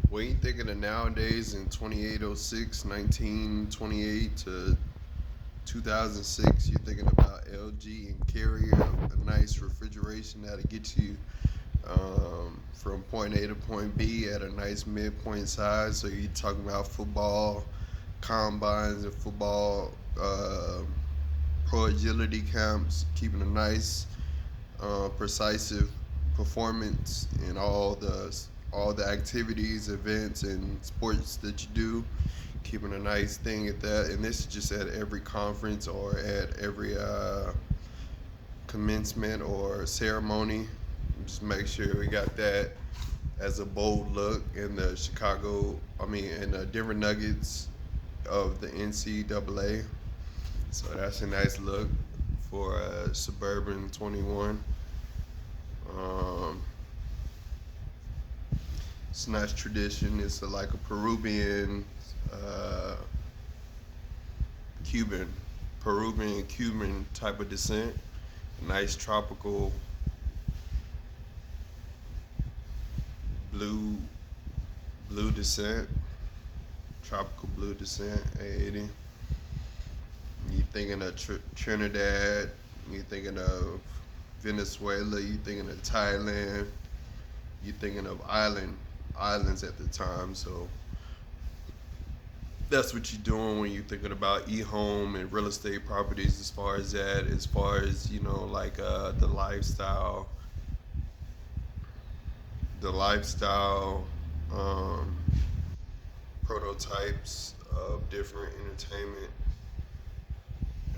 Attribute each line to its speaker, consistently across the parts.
Speaker 1: What you thinking of nowadays in 2806, 1928 to 2006? You thinking about LG and Carrier, a nice refrigeration that'll get you from point A to point B at a nice midpoint size. So you talking about football combines and football pro agility camps, keeping a nice precise performance in all the activities, events, and sports that you do. Keeping a nice thing at that, and this is just at every conference or at every commencement or ceremony. Just make sure we got that as a bold look in in the Denver Nuggets of the NCAA. So that's a nice look for Suburban 21. Um, it's a nice tradition. It's like a Peruvian, uh, Cuban, Peruvian Cuban type of descent. Nice tropical blue blue descent, tropical blue descent, A80. You thinking of Trinidad? You thinking of Venezuela? You thinking of Thailand? You thinking of islands at the time? So that's what you're doing when you're thinking about e-home and real estate properties. As far as that, as far as like the lifestyle um, prototypes of different entertainment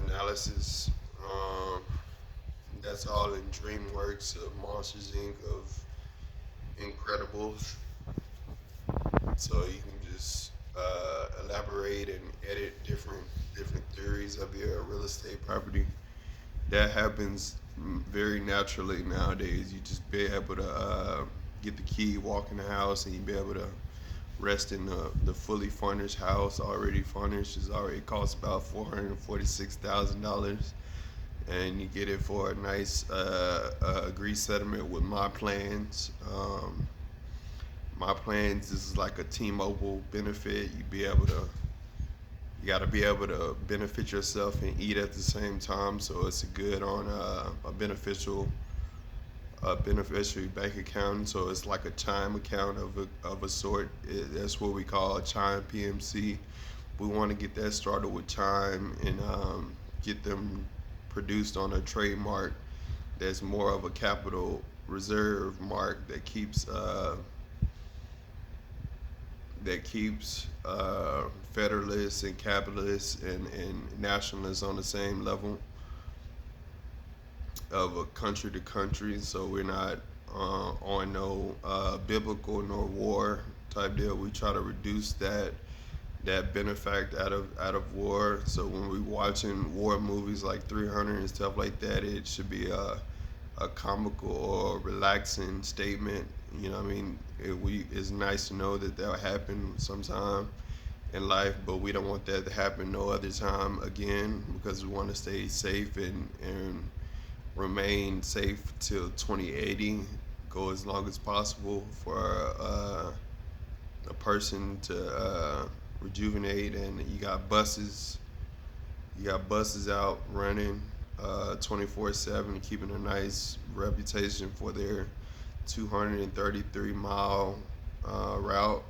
Speaker 1: analysis. Um, that's all in DreamWorks of Monsters Inc. of Incredibles. So you can just elaborate and edit different theories of your real estate property. That happens very naturally nowadays. You just be able to get the key, walk in the house, and you be able to rest in the fully furnished house, already furnished. It's already costs about $446,000, and you get it for a nice agreed settlement with My Plans. My Plans is like a T-Mobile benefit. You got to be able to benefit yourself and eat at the same time. So it's good on a beneficiary bank account. So it's like a chime account of a sort. That's what we call a chime PMC. We want to get that started with chime and get them produced on a trademark that's more of a capital reserve mark that keeps federalists and capitalists and nationalists on the same level of a country to country. So we're not on no biblical nor war type deal. We try to reduce that benefact out of war. So when we watching war movies like 300 and stuff like that, it should be a comical or relaxing statement. You know what I mean? It's nice to know that that'll happen sometime in life, but we don't want that to happen no other time again because we want to stay safe and remain safe till 2080, go as long as possible for a person to rejuvenate. And you got buses out running 24/7, keeping a nice reputation for their 233-mile route.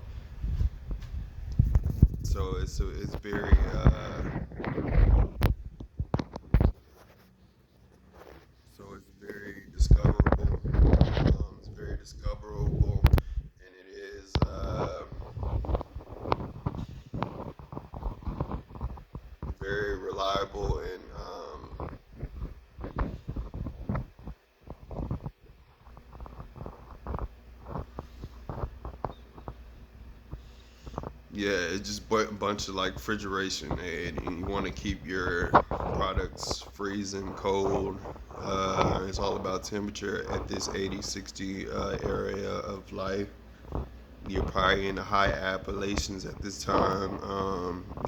Speaker 1: So it's very discoverable. It's very discoverable, and it is very reliable and yeah, it's just a bunch of like refrigeration, and you want to keep your products freezing cold. It's all about temperature at this 80, 60 area of life. You're probably in the high Appalachians at this time.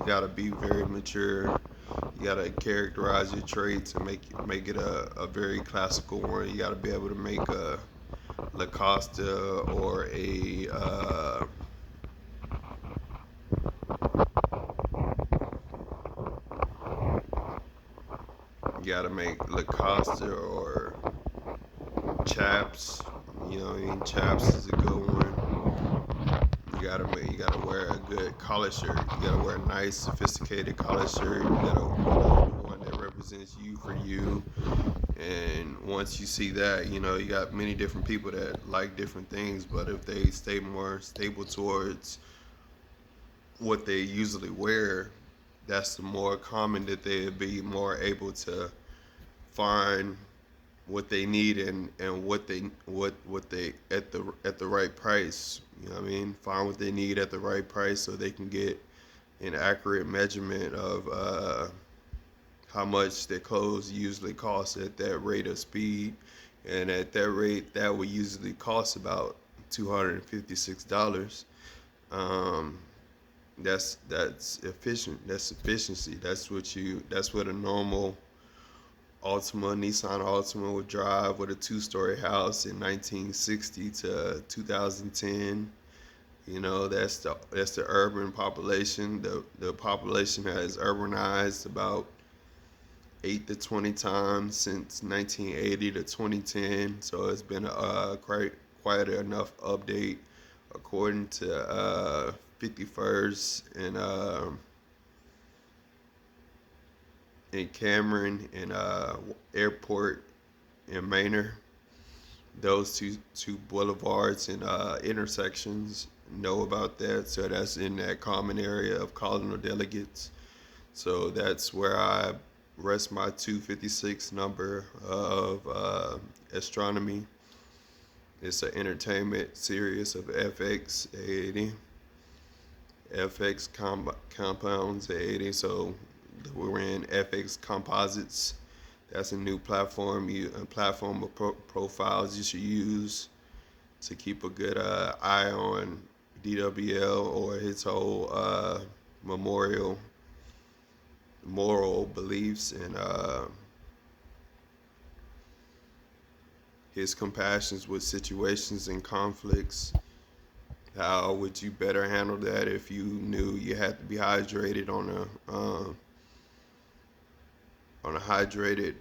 Speaker 1: You gotta be very mature. You gotta characterize your traits and make it a very classical one. You gotta be able to make a Lacoste or a gotta make Lacoste or chaps. Chaps is a good one. You gotta wear a good collar shirt. You gotta wear a nice, sophisticated collar shirt. You gotta one that represents you for you. And once you see that, you got many different people that like different things. But if they stay more stable towards what they usually wear, that's the more common that they'd be more able to find what they need and what they at the right price. You know what I mean? Find what they need at the right price so they can get an accurate measurement of how much their clothes usually cost at that rate of speed. And at that rate, that would usually cost about $256. Um, that's efficient. That's efficiency. That's what a normal Nissan Altima would drive with a two-story house in 1960 to 2010. That's the urban population. The population has urbanized about 8 to 20 times since 1980 to 2010. So it's been a quite enough update, according to 51st and Cameron and Airport in Manor. Those two boulevards and intersections know about that. So that's in that common area of colonial delegates. So that's where I rest my 256 number of astronomy. It's an entertainment series of FX 80, compounds 80. So we're in FX composites. That's a new platform of profiles you should use to keep a good eye on DWL or his whole memorial moral beliefs and his compassions with situations and conflicts. How would you better handle that if you knew you had to be hydrated on a hydrated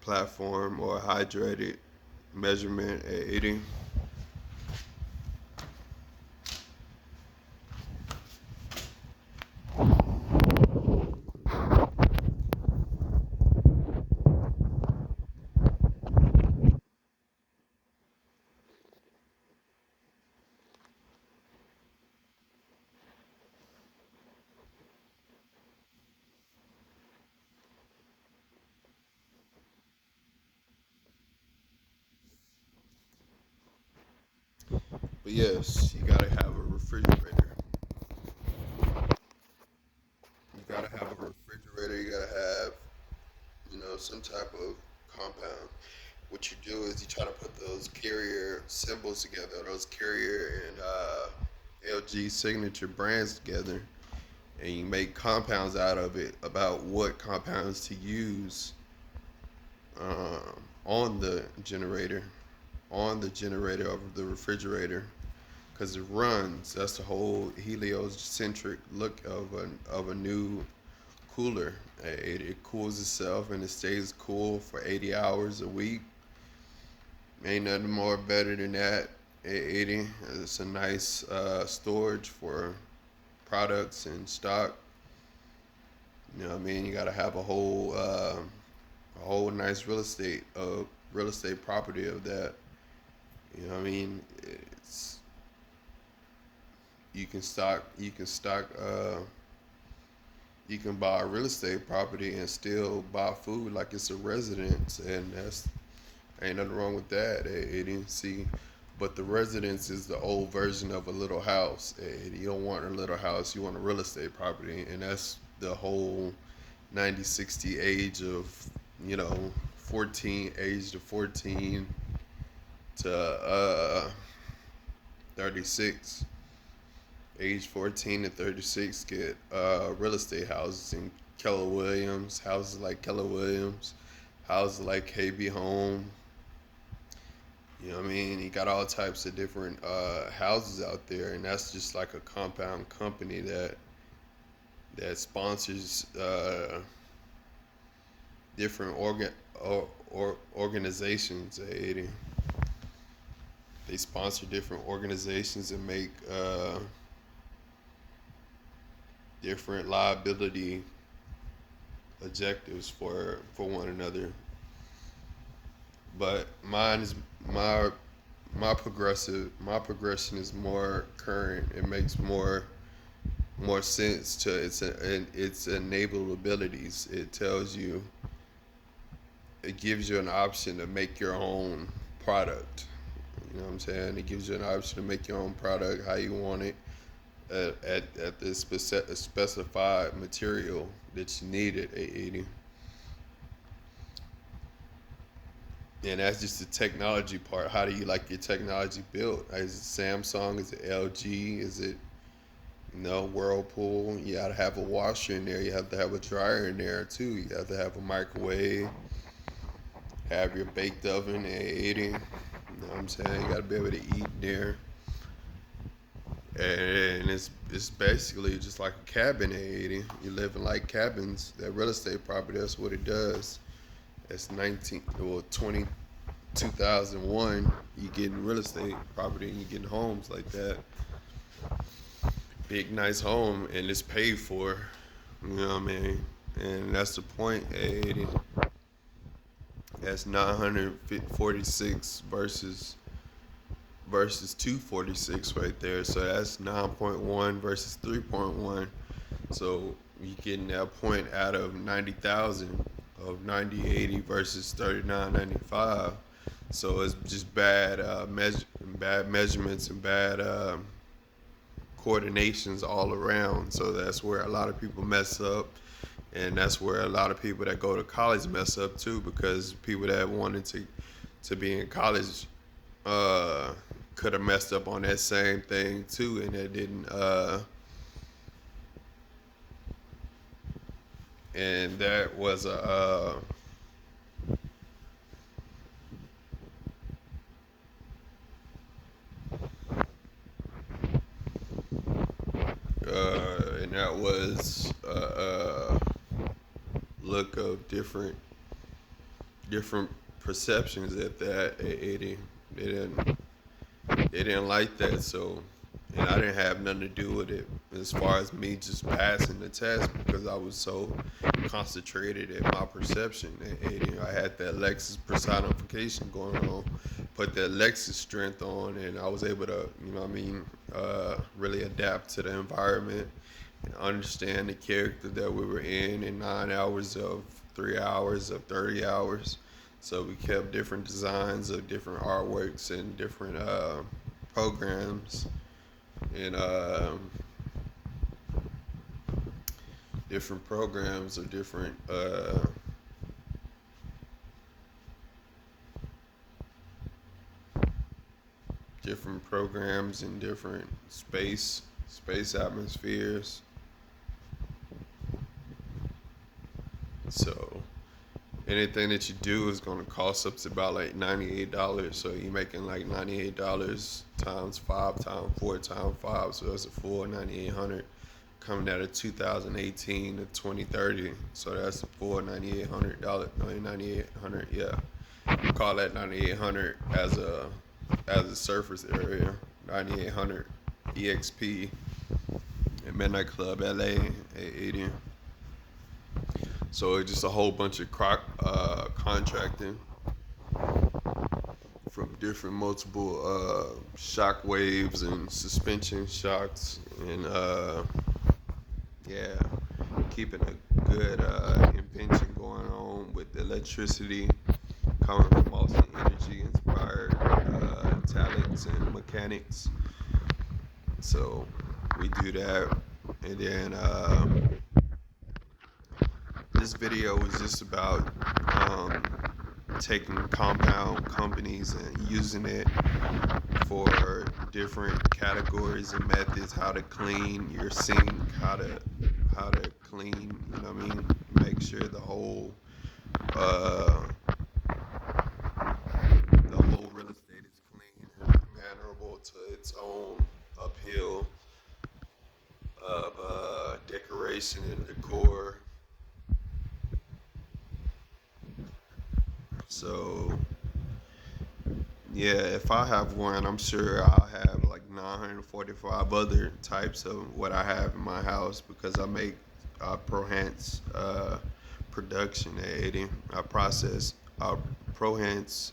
Speaker 1: platform or a hydrated measurement at 80? But yes, you gotta have a refrigerator. You gotta have a refrigerator. You gotta have, some type of compound. What you do is you try to put those carrier symbols together, those carrier and LG signature brands together, and you make compounds out of it about what compounds to use on the generator, of the refrigerator, because it runs. That's the whole heliocentric look of a new cooler. It cools itself and it stays cool for 80 hours a week. Ain't nothing more better than that. At 80, it's a nice storage for products and stock. You know what I mean? You got to have a whole nice real estate property of that. You know what I mean? It's you can buy a real estate property and still buy food like it's a residence, and that's ain't nothing wrong with that. It didn't see, but the residence is the old version of a little house. You don't want a little house, you want a real estate property, and that's the whole 90-60 age of, 14 to 36. Age 14 to 36 get real estate houses in Keller Williams, houses like Keller Williams, houses like KB Home. You know what I mean? You got all types of different houses out there, and that's just like a compound company that sponsors different organizations at 80. They sponsor different organizations and make different liability objectives for one another. But mine is my my progression is more current. It makes more sense to its enabled abilities. It tells you, it gives you an option to make your own product. You know what I'm saying? It gives you an option to make your own product how you want it at the specified material that you need at 880. And that's just the technology part. How do you like your technology built? Is it Samsung? Is it LG? Is it, Whirlpool? You gotta have a washer in there. You have to have a dryer in there too. You have to have a microwave. Have your baked oven at 80. You know what I'm saying? You gotta be able to eat there. And it's basically just like a cabin at 80. You live in like cabins. That real estate property, that's what it does. That's 2001. You getting real estate property and you getting homes like that. Big nice home and it's paid for. You know what I mean? And that's the point at 80. That's 946 versus 246 right there. So that's 9.1 versus 3.1. So you getting that point out of 90,000 of 9080 versus 3995. So it's just bad bad measurements and bad coordinations all around. So that's where a lot of people mess up. And that's where a lot of people that go to college mess up too, because people that wanted to be in college could have messed up on that same thing too, and it didn't. And that was and that was look of different perceptions at that at 80. They didn't like that, so, and I didn't have nothing to do with it as far as me just passing the test, because I was so concentrated at my perception at 80. I had that Lexus personification going on, put that Lexus strength on, and I was able to, really adapt to the environment and understand the character that we were in 9 hours of 3 hours of 30 hours. So we kept different designs of different artworks and different programs and different programs of different programs in different space atmospheres. So anything that you do is going to cost up to about like $98. So you're making like $98 times 5 times 4 times 5. So that's a full 9,800 coming out of 2018 to 2030. So that's a full $9,800. 9,800, yeah. Call that 9,800 as a surface area. 9,800 EXP at Midnight Club LA at 80. So it's just a whole bunch of contracting from different multiple shock waves and suspension shocks, and yeah, keeping a good invention going on with electricity coming from Austin Energy inspired talents and mechanics. So we do that, and then this video was just about taking compound companies and using it for different categories and methods, how to clean your sink, how to clean, make sure the whole real estate is clean and mannerable to its own appeal of decoration and decor. So yeah, if I have one, I'm sure I'll have like 945 other types of what I have in my house because I make Prohance production at 80. I process Prohance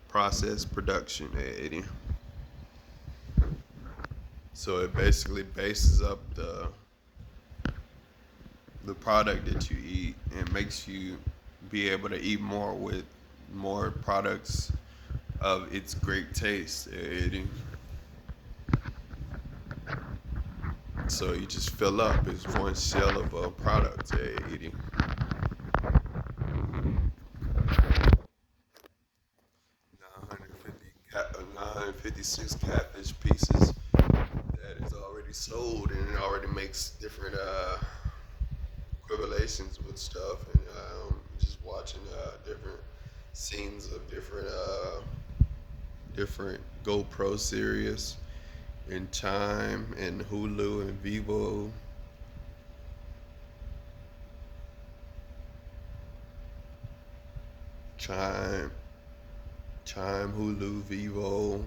Speaker 1: process production at 80. So it basically bases up the product that you eat and makes you be able to eat more with more products of its great taste at 80. So you just fill up. It's one shell of a product at 80. 956 catfish pieces that is already sold and it already makes different correlations with stuff and just watching different scenes of different GoPro series and Chime and Hulu and Vivo. Chime, Hulu, Vivo.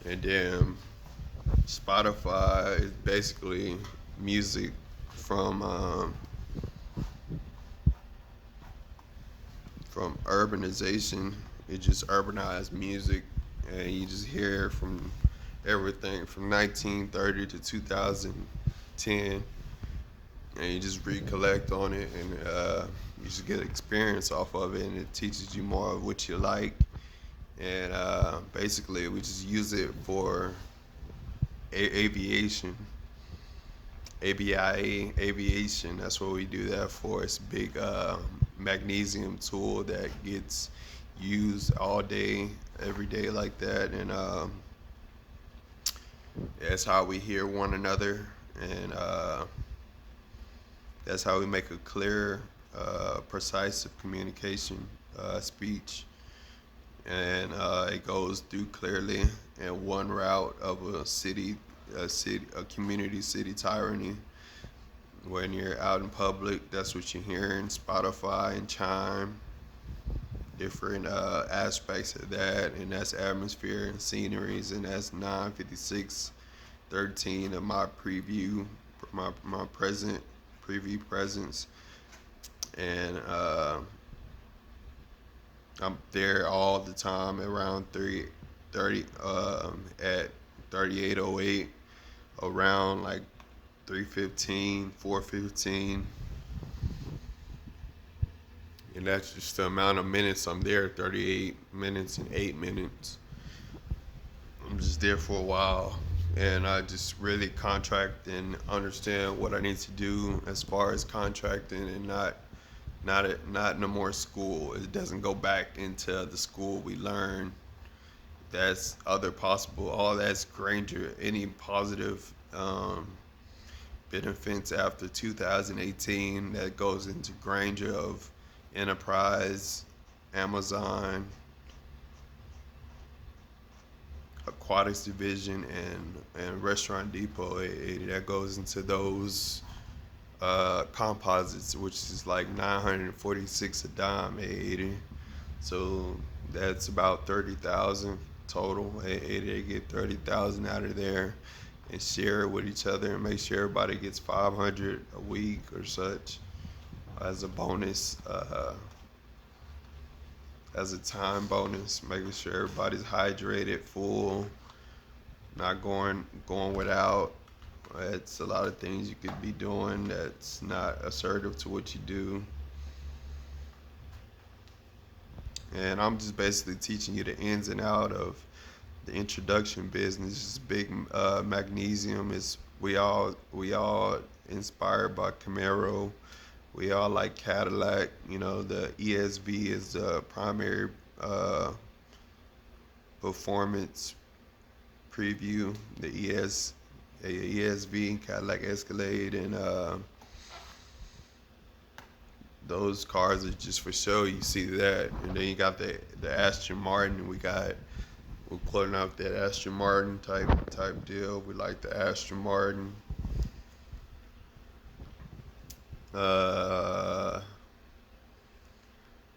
Speaker 1: And then Spotify is basically music from from urbanization. It just urbanized music, and you just hear from everything from 1930 to 2010, and you just recollect on it, and you just get experience off of it, and it teaches you more of what you like. And basically, we just use it for aviation, aviation. That's what we do that for. It's a big magnesium tool that gets used all day, every day like that, and that's how we hear one another, and that's how we make a clear, precise communication speech, and it goes through clearly in one route of a community city tyranny. When you're out in public, that's what you're hearing. Spotify and Chime, different aspects of that, and that's atmosphere and sceneries, and that's 95613 of my preview, my present preview presence, and I'm there all the time around 3:30 at 3808, around like 3:15, 4:15, and that's just the amount of minutes I'm there. 38 minutes and 8 minutes. I'm just there for a while, and I just really contract and understand what I need to do as far as contracting, and not no more school. It doesn't go back into the school we learn. That's other possible. All that's Granger. Any positive benefits after 2018 that goes into Granger of Enterprise, Amazon, Aquatics Division, and Restaurant Depot. That goes into those composites, which is like 946 a dime, 80. So that's about 30,000 total. They get 30,000 out of there and share it with each other and make sure everybody gets 500 a week or such as a bonus, as a time bonus, making sure everybody's hydrated, full, not going without. It's a lot of things you could be doing that's not assertive to what you do. And I'm just basically teaching you the ins and out of the introduction business. It's big magnesium. Is we all inspired by Camaro. We all like Cadillac. You know, the ESV is the primary performance preview. The ESV, Cadillac Escalade, and those cars are just for show. You see that, and then you got the Aston Martin. We're pulling out that Aston Martin type deal. We like the Aston Martin. Uh,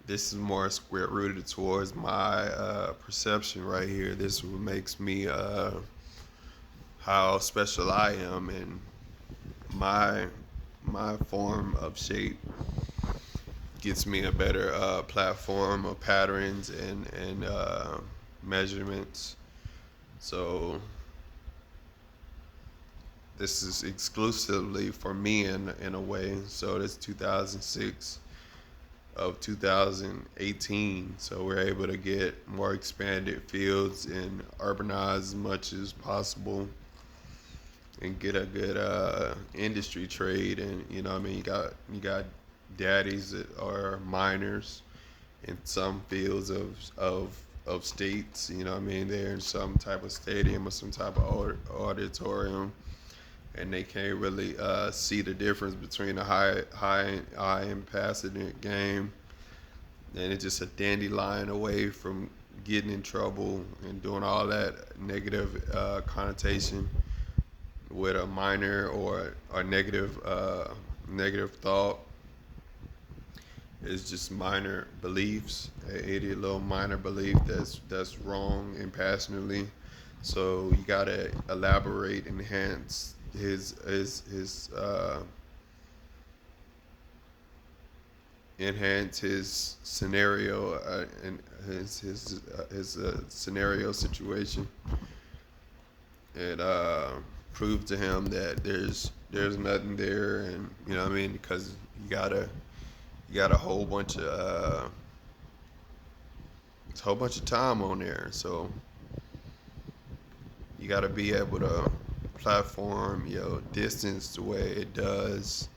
Speaker 1: this is more square rooted towards my perception right here. This is what makes me how special I am in my my form of shape. Gets me a better platform of patterns and measurements. So this is exclusively for me in a way. So this 2006 of 2018. So we're able to get more expanded fields and urbanize as much as possible and get a good industry trade. And you know what I mean, you got daddies that are minors in some fields of states. You know what I mean, they're in some type of stadium or some type of auditorium, and they can't really see the difference between a high and passing game, and it's just a dandelion away from getting in trouble and doing all that negative connotation with a minor or a negative thought. It's just minor beliefs, a little minor belief that's wrong and passionately. So you gotta elaborate, enhance his scenario and his scenario situation, and prove to him that there's nothing there, and you know what I mean, because you got a whole bunch of time on there, so you got to be able to platform your distance the way it does,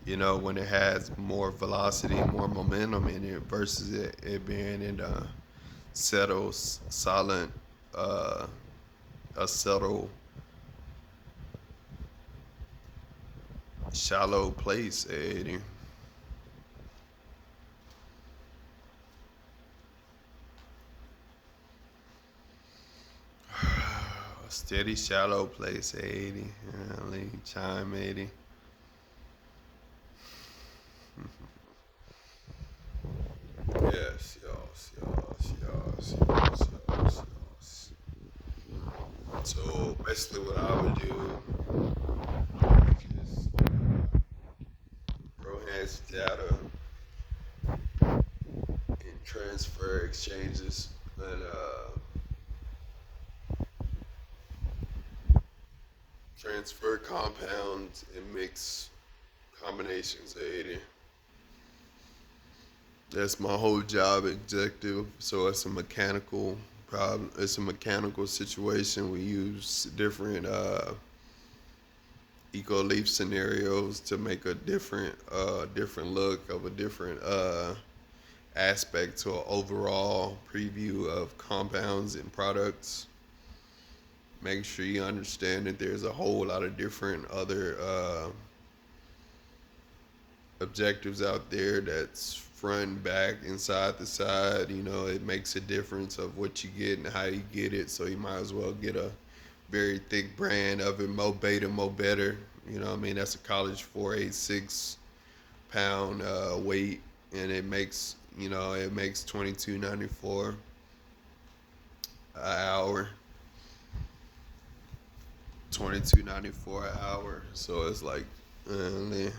Speaker 1: you know, when it has more velocity, more momentum in it versus it being in a settled, silent, uh, a settled, shallow place, Eddie. A steady, shallow place, 80. Chime 80. Yes, yes, yes, yes, yes, yes, yes. So basically, what I would do is enhance data and transfer exchanges and transfer compounds and mix combinations of 80. That's my whole job objective. So it's a mechanical problem. It's a mechanical situation. We use different eco leaf scenarios to make a different look of a different aspect to an overall preview of compounds and products. Make sure you understand that there's a whole lot of different other objectives out there that's front, back, inside the side. You know, it makes a difference of what you get and how you get it. So you might as well get a very thick brand of it, Mo Beta, Mo Better. You know what I mean? That's a college 486 pound weight, and it makes 22.94 an hour. 22.94 an hour. So it's like, uh,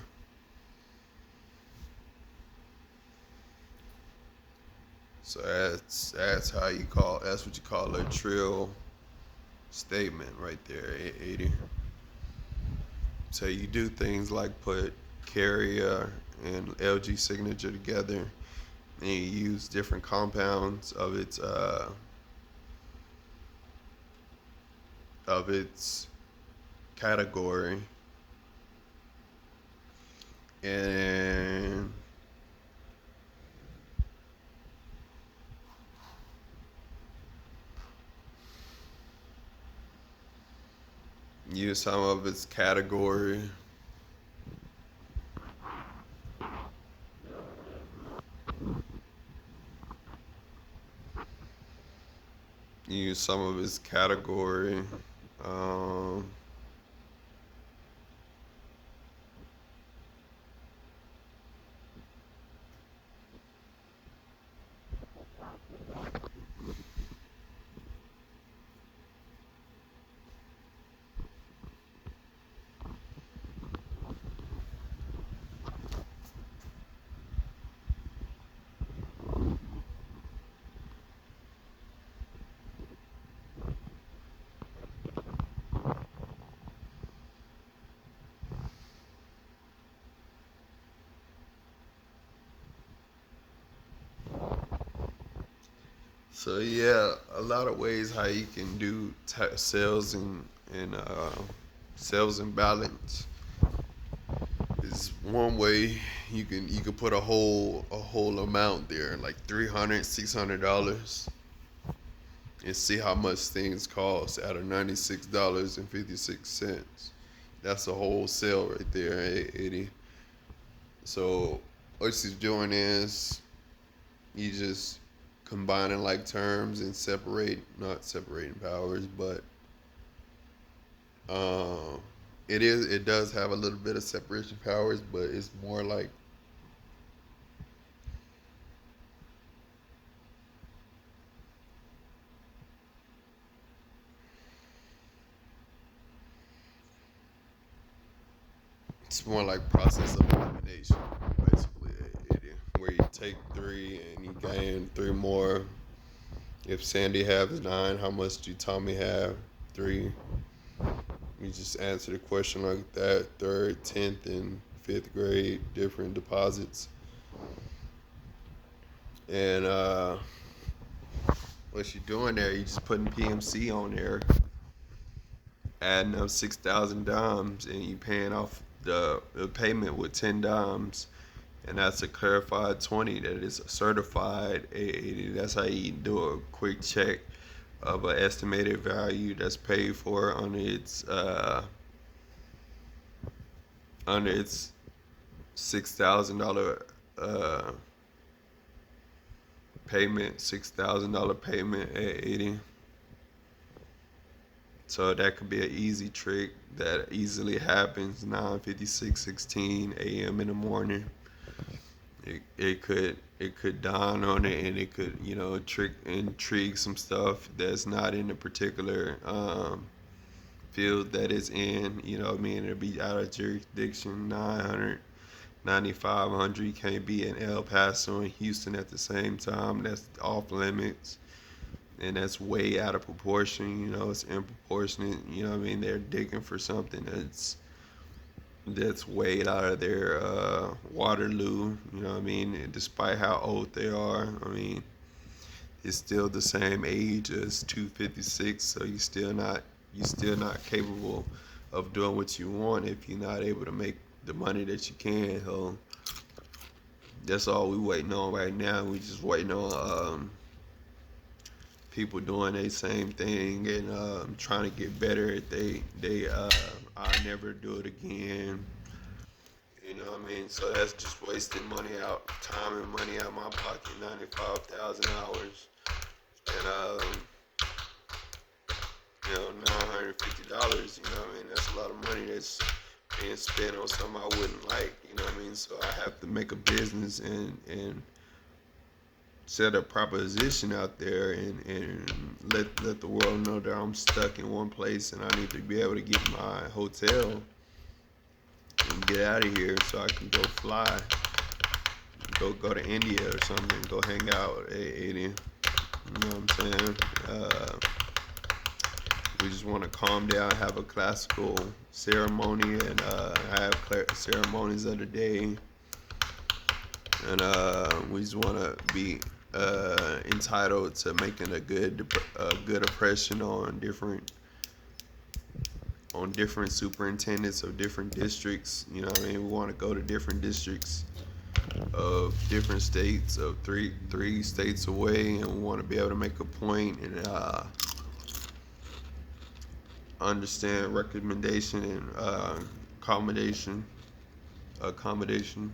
Speaker 1: so that's what you call a trill statement right there, 80. So you do things like put carrier and LG signature together, and you use different compounds of its category, and use some of its category use some of his category. Um, so yeah, a lot of ways how you can do sales and sales and balance is one way. You can put a whole amount there, like $300, $600, and see how much things cost out of $96.56. That's a whole sale right there, 80. So what she's doing is you just combining like terms and not separating powers, but um, it does have a little bit of separation powers, but it's more like it's more like process of elimination, basically, where you take three and you gain three more. If Sandy has nine, how much do Tommy have? Three. You just answer the question like that. Third, 10th, and fifth grade, different deposits. And what you're doing there, you just putting PMC on there, adding up 6,000 dimes, and you paying off the payment with 10 dimes. And that's a clarified 20 that is a certified 880. That's how you do a quick check of an estimated value that's paid for under its $6,000 payment, $6,000 payment at 80. So that could be an easy trick that easily happens 9:56:16 a.m. in the morning. It could dawn on it, and it could intrigue some stuff that's not in the particular field that it's in. You know what I mean? It'll be out of jurisdiction. 900, 9,500. You can't be in El Paso and Houston at the same time. That's off limits, and that's way out of proportion. It's improportionate. You know what I mean? They're digging for something that's way out of their Waterloo. You know what I mean? Despite how old they are, I mean, it's still the same age as 256. So you're still not capable of doing what you want if you're not able to make the money that you can. So that's all we waiting on right now. We just waiting on people doing the same thing and trying to get better. I never do it again. You know what I mean? So that's just wasting money out, time and money out of my pocket. 95,000 hours, and $950. You know what I mean? That's a lot of money that's being spent on something I wouldn't like. You know what I mean? So I have to make a business and set a proposition out there and let the world know that I'm stuck in one place and I need to be able to get my hotel and get out of here so I can go fly, go to India or something, go hang out at 80. You know what I'm saying? We just want to calm down, have a classical ceremony, and have ceremonies of the day, and we just want to be entitled to making a good impression on different superintendents of different districts. You know what I mean? We want to go to different districts of different states, of three states away, and we want to be able to make a point and understand recommendation and accommodation.